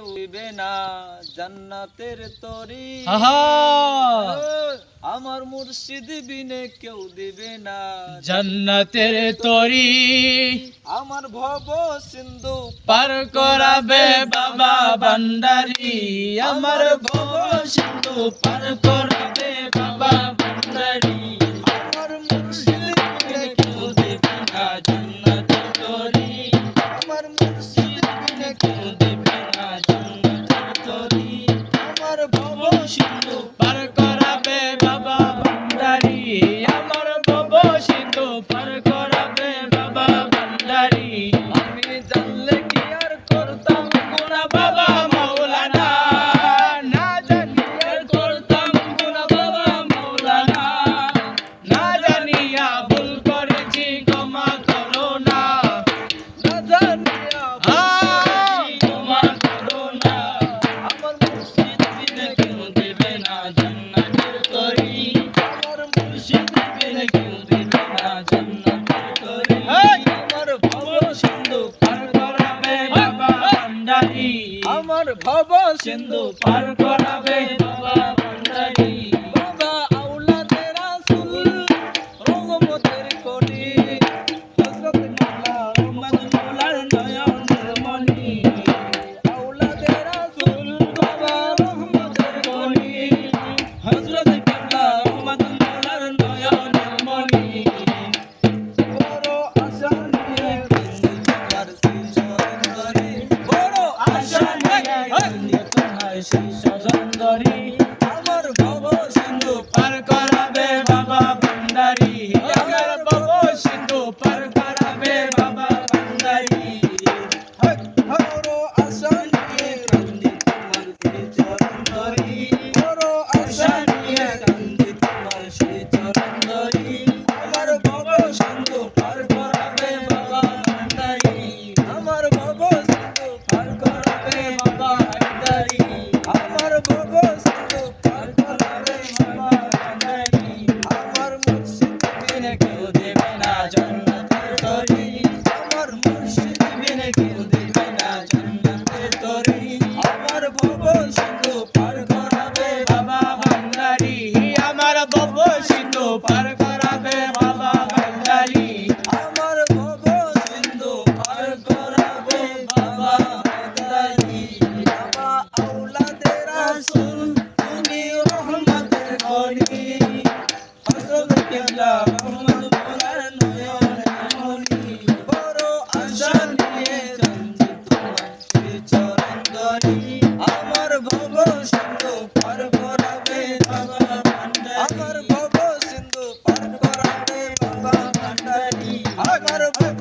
দিবে না জান্নাতের তরি আমার মুর্শিদ বিনে কেউ দিবে না জান্নাতের তরি আমার ভব সিন্ধু পার করাবে বাবা ভান্ডারি আমার ভব সিন্ধু পার করাবে বাবা ভান্ডারি আমার মুর্শিদ বিনে কেউ দিবে না জান্নাতের তরি আমার মুর্শিদ বিনে কেউ দিবে না জান্নাতের তরি আমার ভব সিন্ধু পার করাবে বাবা ভান্ডারি আমার ভব সিন্ধু পার করাবে বাবা ভান্ডারি আমি জানলে কি আর করতাম গুনা বাবা মাওলানা না জানিয়া করতাম গুনা বাবা মাওলানা না জানিয়া ভুল করেছি ক্ষমা করো না না জানিয়া ক্ষমা করো না আমার মুর্শিদ বিনে কেউ দিবে না জান্নাতের তরি আমার মুর্শিদ বিনে কেউ দিবে না জান্নাতের তরি আমার ভব সিন্ধু পার করাবে বাবা ভান্ডারি আমার ভব সিন্ধু পার করাবে বাবা ভান্ডারি বাবা আওলাদের রাসূল রহমতের কোটি হযরত মাওলা মোহাম্মদ মৌলার নয়নের মণি আওলাদের রাসূল বাবা রহমতের কোটি হযরত কেবলা মোহাম্মদ মৌলার নয়নের মণি বড় আশা নিয়ে তোমার শ্রীচরণ ধরি বড় আশা নিয়ে তোমার সেই সজন্দরি আমার ভব সিন্ধু পার করাবে বাবা ভান্ডারি আমার বাবা সিন্ধু পার করাবে বাবা ভান্ডারি বড় আশা নিয়ে কান্দি তোমার শ্রীচরণ ধরি বড় আশা নিয়ে কান্দি তোমার শ্রীচরণ ধরি আমার ভব সিন্ধু পার করাবে বাবা ভান্ডারি আমার ভব সিন্ধু পার করাবে বাবা ভান্ডারি আমার ভব সিন্ধু পার করাবে বাবা ভান্ডারি আমার মুর্শিদ বিনে কেউ দেবে না জান্নাতের তরি আমার মুর্শিদ বিনে কেউ দেবে না জান্নাতের তরি আমার ভব সিন্ধু পার করাবে বাবা ভান্ডারি আমার বাবা সিন্ধু পার করাবে বাবা ভান্ডারি আমার ভব সিন্ধু পার করাবে বাবা ভান্ডারি বাবা আওলাদের রাসূল তুমি রহমতের খনি হযরত কেবলা মুহাম্মদ মওলার নয়নের মণি বড় আশা নিয়ে কান্দি তোমার শ্রীচরণ ধরি আমার ভব সিন্ধু পার করাবে বাবা ভান্ডারি আমার ভব সিন্ধু পার করাবে বাবা ভান্ডারি আমার ভব